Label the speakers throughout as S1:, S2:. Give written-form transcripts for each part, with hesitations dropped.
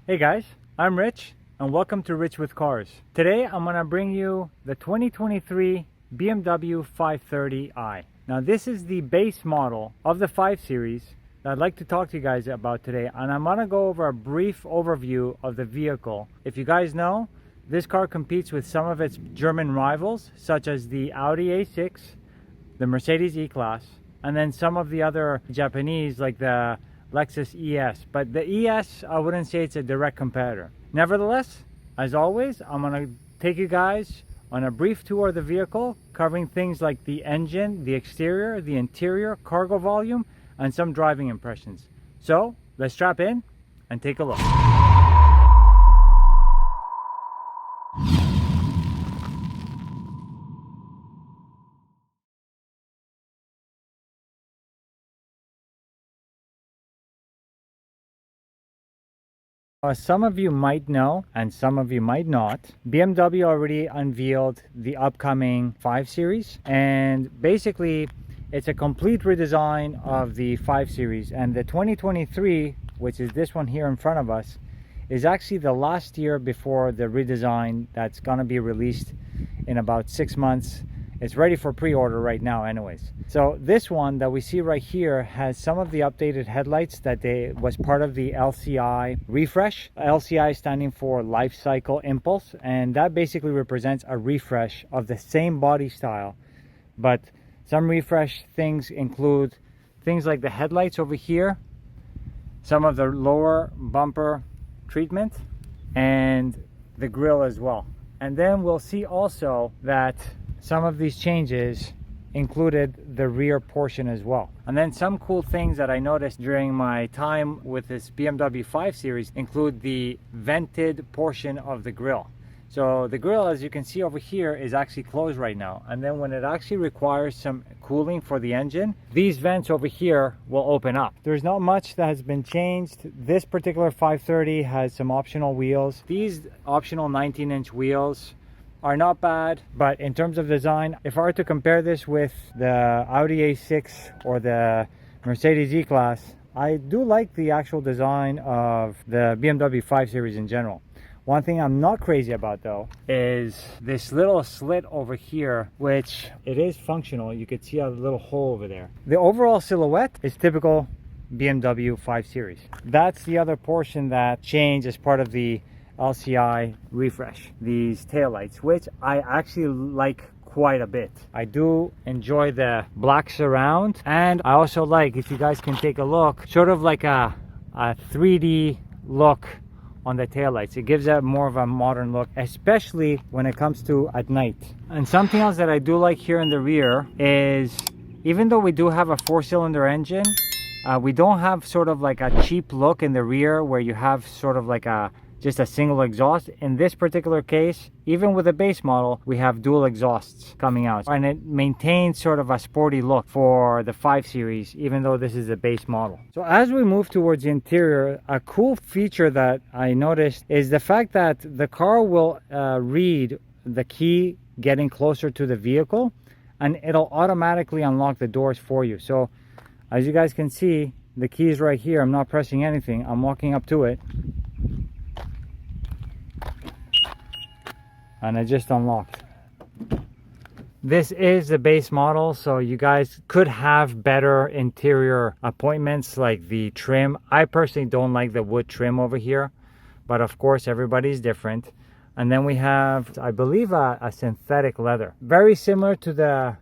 S1: Hey guys, I'm Rich and welcome to Rich with Cars. Today I'm going to bring you the 2023 BMW 530i. Now this is the base model of the 5 Series that I'd like to talk to you guys about today, and I'm going to go over a brief overview of the vehicle. If you guys know, this car competes with some of its German rivals such as the Audi A6, the Mercedes E-Class, and then some of the other Japanese like the Lexus ES, but the ES, I wouldn't say it's a direct competitor. Nevertheless, as always, I'm going to take you guys on a brief tour of the vehicle, covering things like the engine, the exterior, the interior, cargo volume, and some driving impressions. So let's strap in and take a look. As some of you might know, and some of you might not, BMW already unveiled the upcoming 5 Series, and basically it's a complete redesign of the 5 Series, and the 2023, which is this one here in front of us, is actually the last year before the redesign that's going to be released in about 6 months. It's ready for pre-order right now anyways. So this one that we see right here has some of the updated headlights that was part of the LCI refresh. LCI standing for Life Cycle Impulse, and that basically represents a refresh of the same body style. But some refresh things include things like the headlights over here, some of the lower bumper treatment, and the grille as well. And then we'll see also that some of these changes included the rear portion as well. And then some cool things that I noticed during my time with this BMW 5 Series include the vented portion of the grille. So the grille, as you can see over here, is actually closed right now, and then when it actually requires some cooling for the engine, these vents over here will open up. There's not much that has been changed. This particular 530 has some optional wheels. These optional 19-inch wheels are not bad, but in terms of design, if I were to compare this with the Audi A6 or the Mercedes E-Class, I do like the actual design of the BMW 5 Series in general. One thing I'm not crazy about though is this little slit over here, which it is functional. You could see a little hole over there. The overall silhouette is typical BMW 5 Series. That's the other portion that changed as part of the LCI refresh, these taillights, which I actually like quite a bit. I do enjoy the black surround, and I also like, if you guys can take a look, sort of like a 3D look on the taillights. It gives it more of a modern look, especially when it comes to at night. And something else that I do like here in the rear is, even though we do have a 4-cylinder engine, we don't have sort of like a cheap look in the rear where you have sort of like just a single exhaust. In this particular case, even with the base model, we have dual exhausts coming out, and it maintains sort of a sporty look for the 5 Series, even though this is a base model. So as we move towards the interior, a cool feature that I noticed is the fact that the car will read the key getting closer to the vehicle, and it'll automatically unlock the doors for you. So as you guys can see, the key is right here. I'm not pressing anything. I'm walking up to it, and it just unlocked. This is the base model, so you guys could have better interior appointments like the trim. I personally don't like the wood trim over here, but of course everybody's different. And then we have, I believe, a synthetic leather, very similar to the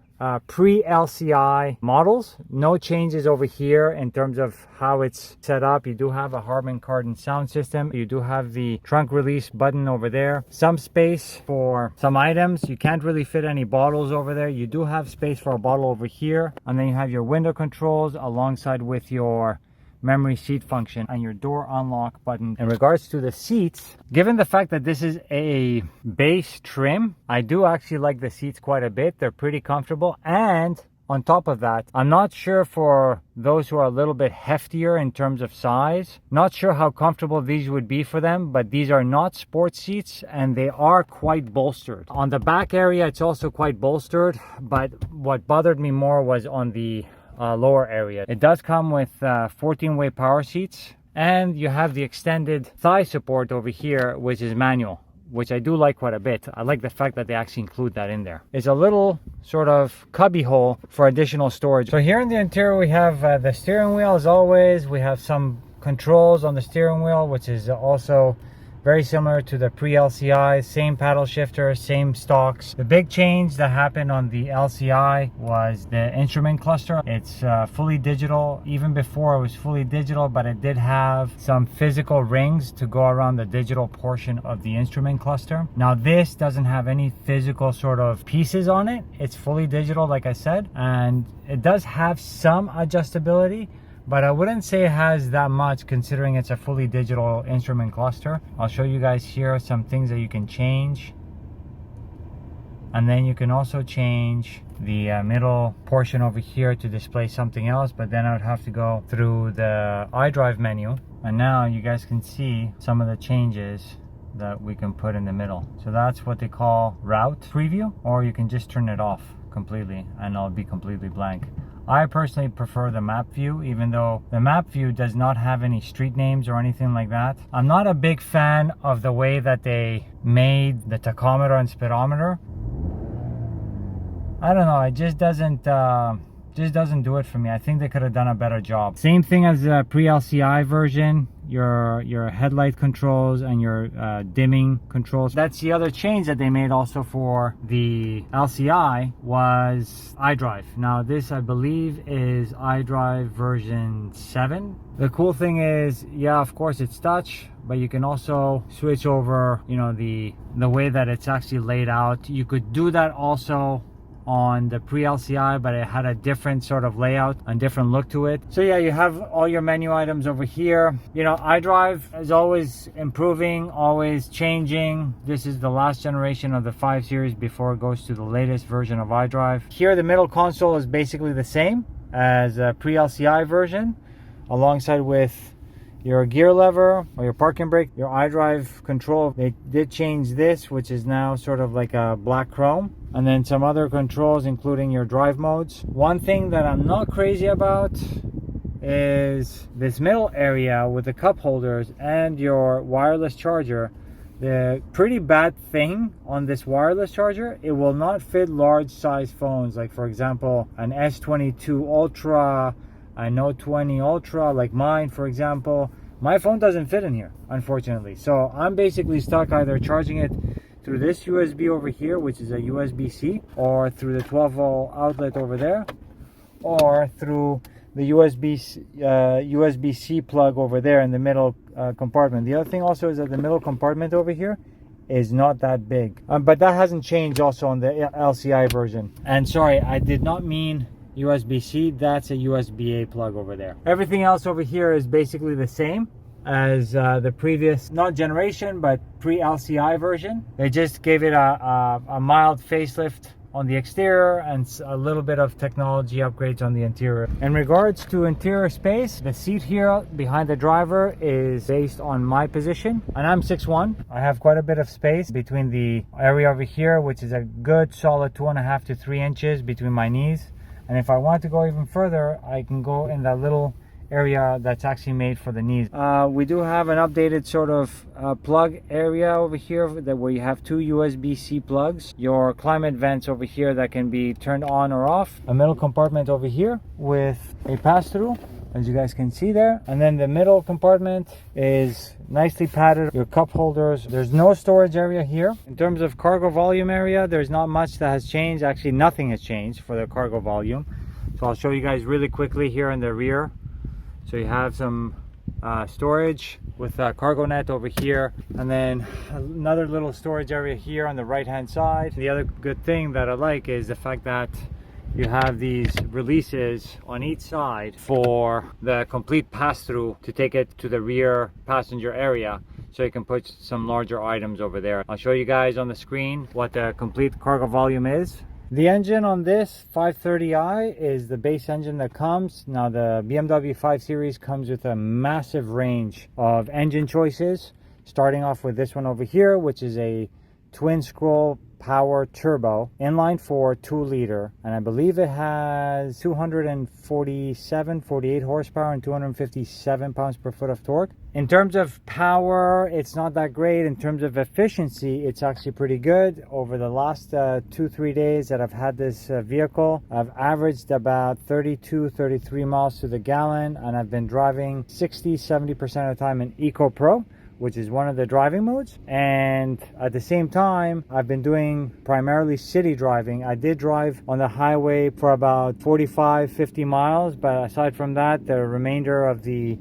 S1: pre-LCI models. No changes over here in terms of how it's set up. You do have a Harman Kardon sound system. You do have the trunk release button over there. Some space for some items. You can't really fit any bottles over there. You do have space for a bottle over here. And then you have your window controls alongside with your memory seat function and your door unlock button. In regards to the seats, given the fact that this is a base trim, I do actually like the seats quite a bit. They're pretty comfortable, and on top of that, I'm not sure for those who are a little bit heftier in terms of size, not sure how comfortable these would be for them, but these are not sports seats and they are quite bolstered. On the back area, it's also quite bolstered, but what bothered me more was on the lower area. It does come with 14-way power seats, And you have the extended thigh support over here, which is manual, which I do like quite a bit. I like the fact that they actually include that in there. It's a little sort of cubby hole for additional storage. So here in the interior we have the steering wheel as always. We have some controls on the steering wheel, which is also very similar to the pre-LCI, same paddle shifter, same stalks. The big change that happened on the LCI was the instrument cluster. It's fully digital. Even before it was fully digital, but it did have some physical rings to go around the digital portion of the instrument cluster. Now this doesn't have any physical sort of pieces on it. It's fully digital, like I said, and it does have some adjustability, but I wouldn't say it has that much considering it's a fully digital instrument cluster. I'll show you guys here some things that you can change. And then you can also change the middle portion over here to display something else, but then I would have to go through the iDrive menu. And now you guys can see some of the changes that we can put in the middle. So that's what they call route preview, or you can just turn it off completely and it'll be completely blank. I personally prefer the map view, even though the map view does not have any street names or anything like that. I'm not a big fan of the way that they made the tachometer and speedometer. I don't know, it just doesn't do it for me. I think they could have done a better job. Same thing as the pre-LCI version. Your headlight controls and your dimming controls. That's the other change that they made also for the LCI was iDrive. Now this I believe is iDrive version 7. The cool thing is, yeah, of course it's touch, but you can also switch over, you know, the way that it's actually laid out. You could do that also on the pre-LCI, but it had a different sort of layout and different look to it. So yeah, you have all your menu items over here. You know, iDrive is always improving, always changing. This is the last generation of the 5 Series before it goes to the latest version of iDrive. Here the middle console is basically the same as a pre-LCI version, alongside with your gear lever or your parking brake, your iDrive control. They did change this, which is now sort of like a black chrome, and then some other controls including your drive modes. One thing that I'm not crazy about is this middle area with the cup holders and your wireless charger. The pretty bad thing on this wireless charger, it will not fit large size phones, like for example an S22 Ultra, a Note 20 Ultra, like mine for example. My phone doesn't fit in here, unfortunately. So I'm basically stuck either charging it through this USB over here, which is a USB-C, or through the 12-volt outlet over there, or through the USB-C plug over there in the middle compartment. The other thing also is that the middle compartment over here is not that big, but that hasn't changed also on the LCI version. And sorry, I did not mean USB-C, that's a USB-A plug over there. Everything else over here is basically the same as the previous, not generation, but pre-LCI version. They just gave it a mild facelift on the exterior and a little bit of technology upgrades on the interior. In regards to interior space, the seat here behind the driver is based on my position, and I'm 6'1". I have quite a bit of space between the area over here, which is a good solid 2.5 to 3 inches between my knees. And if I want to go even further, I can go in that little area that's actually made for the knees. We do have an updated sort of plug area over here where you have 2 USB-C plugs. Your climate vents over here that can be turned on or off. A middle compartment over here with a pass-through, as you guys can see there. And then the middle compartment is nicely padded. Your cup holders. There's no storage area here. In terms of cargo volume area, there's not much that has changed. Actually, nothing has changed for the cargo volume. So I'll show you guys really quickly here in the rear. So you have some storage with a cargo net over here, and then another little storage area here on the right hand side. The other good thing that I like is the fact that you have these releases on each side for the complete pass-through to take it to the rear passenger area, so you can put some larger items over there. I'll show you guys on the screen what the complete cargo volume is. The engine on this 530i is the base engine that comes. Now the BMW 5 Series comes with a massive range of engine choices, starting off with this one over here, which is a twin scroll power turbo, inline 4, 2 liter, and I believe it has 48 horsepower and 257 pounds per foot of torque. In terms of power, it's not that great. In terms of efficiency, it's actually pretty good. Over the last 2-3 days that I've had this vehicle, I've averaged about 33 miles to the gallon, and I've been driving 60-70% of the time in Eco Pro, which is one of the driving modes. And at the same time, I've been doing primarily city driving. I did drive on the highway for about 45-50 miles, but aside from that, the remainder of the,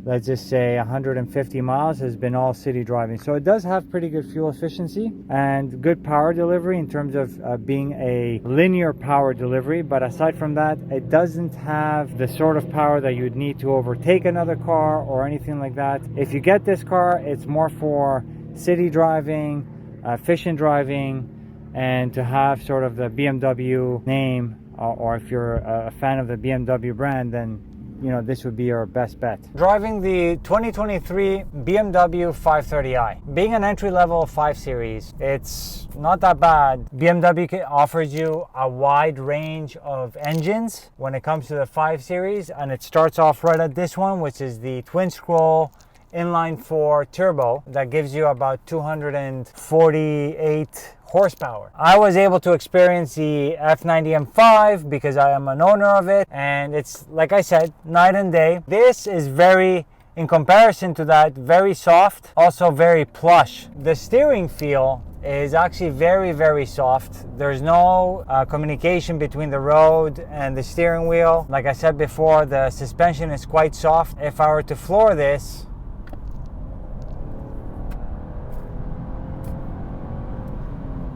S1: let's just say 150 miles has been all city driving. So it does have pretty good fuel efficiency and good power delivery in terms of being a linear power delivery. But aside from that, it doesn't have the sort of power that you'd need to overtake another car or anything like that. If you get this car, it's more for city driving, efficient driving, and to have sort of the BMW name, or if you're a fan of the BMW brand, then you know, this would be your best bet. Driving the 2023 BMW 530i. Being an entry-level 5 Series, it's not that bad. BMW offers you a wide range of engines when it comes to the 5 Series, and it starts off right at this one, which is the twin-scroll inline 4 turbo that gives you about 248 horsepower. I was able to experience the F90 M5 because I am an owner of it, and it's, like I said, night and day. This is very, in comparison to that, very soft, also very plush. The steering feel is actually very soft. There's no communication between the road and the steering wheel. Like I said before, the suspension is quite soft. If I were to floor this,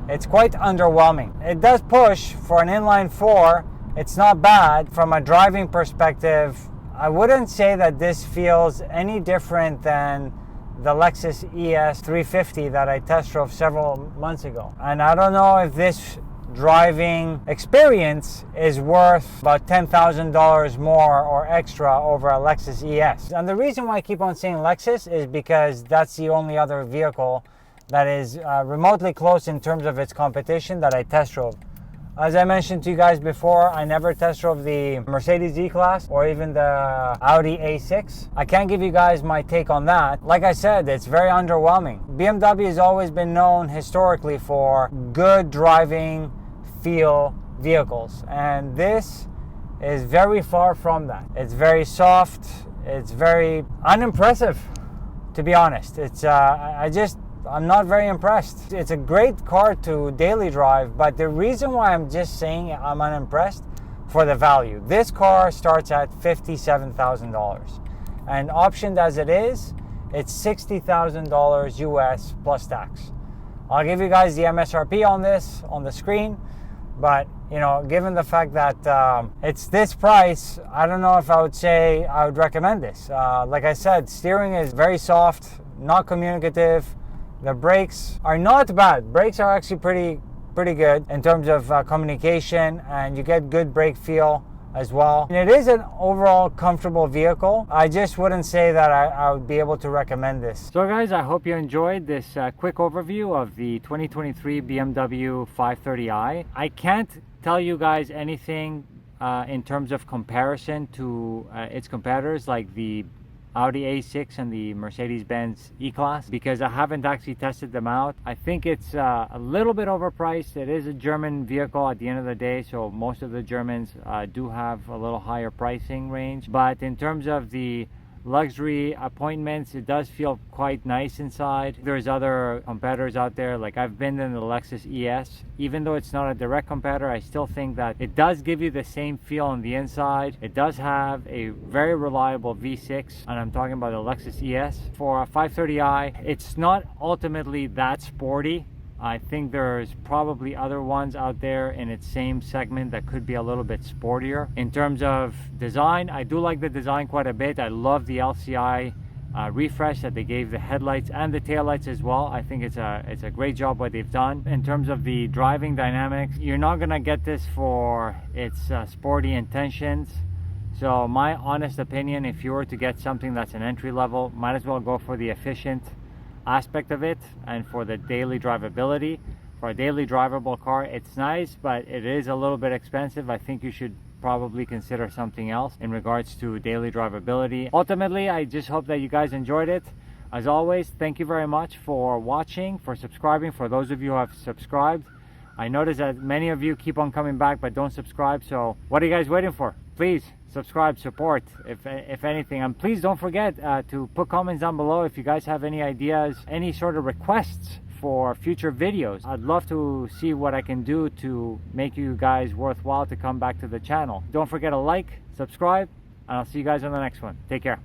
S1: it's quite underwhelming. It does push for an inline 4. It's not bad. From a driving perspective, I wouldn't say that this feels any different than the Lexus ES 350 that I test drove several months ago. And I don't know if this driving experience is worth about $10,000 more or extra over a Lexus ES. And the reason why I keep on saying Lexus is because that's the only other vehicle that is remotely close in terms of its competition that I test drove. As I mentioned to you guys before, I never test drove the Mercedes E-Class or even the Audi A6. I can't give you guys my take on that. Like I said, it's very underwhelming. BMW has always been known historically for good driving feel vehicles, and this is very far from that. It's very soft. It's very unimpressive, to be honest. It's I'm not very impressed. It's a great car to daily drive, but the reason why I'm just saying I'm unimpressed, for the value. This car starts at $57,000, and optioned as it is, it's $60,000 US plus tax. I'll give you guys the MSRP on this on the screen, but you know, given the fact that it's this price, I don't know if I would say I would recommend this. Like I said, steering is very soft, not communicative. The brakes are not bad. Brakes are actually pretty good in terms of communication, and you get good brake feel as well. And it is an overall comfortable vehicle. I just wouldn't say that I would be able to recommend this. So guys, I hope you enjoyed this quick overview of the 2023 BMW 530i. I can't tell you guys anything in terms of comparison to its competitors like the Audi A6 and the Mercedes-Benz E-Class, because I haven't actually tested them out. I think it's a little bit overpriced. It is a German vehicle at the end of the day, so most of the Germans do have a little higher pricing range. But in terms of the luxury appointments, it does feel quite nice inside. There's other competitors out there, like I've been in the Lexus ES. Even though it's not a direct competitor, I still think that it does give you the same feel on the inside. It does have a very reliable V6, and I'm talking about the Lexus ES. For a 530i, it's not ultimately that sporty. I think there's probably other ones out there in its same segment that could be a little bit sportier. In terms of design, I do like the design quite a bit. I love the LCI refresh that they gave the headlights and the taillights as well. I think it's a great job what they've done. In terms of the driving dynamics, you're not gonna get this for its sporty intentions. So my honest opinion, if you were to get something that's an entry level, might as well go for the efficient aspect of it and for the daily drivability. for a daily drivable car, it's nice, but it is a little bit expensive. I think you should probably consider something else in regards to daily drivability. Ultimately, I just hope that you guys enjoyed it. As always, thank you very much for watching, for subscribing. For those of you who have subscribed, I notice that many of you keep on coming back but don't subscribe, so what are you guys waiting for? Please subscribe, support, if anything, and please don't forget to put comments down below if you guys have any ideas, any sort of requests for future videos. I'd love to see what I can do to make you guys worthwhile to come back to the channel. Don't forget to like, subscribe, and I'll see you guys on the next one. Take care.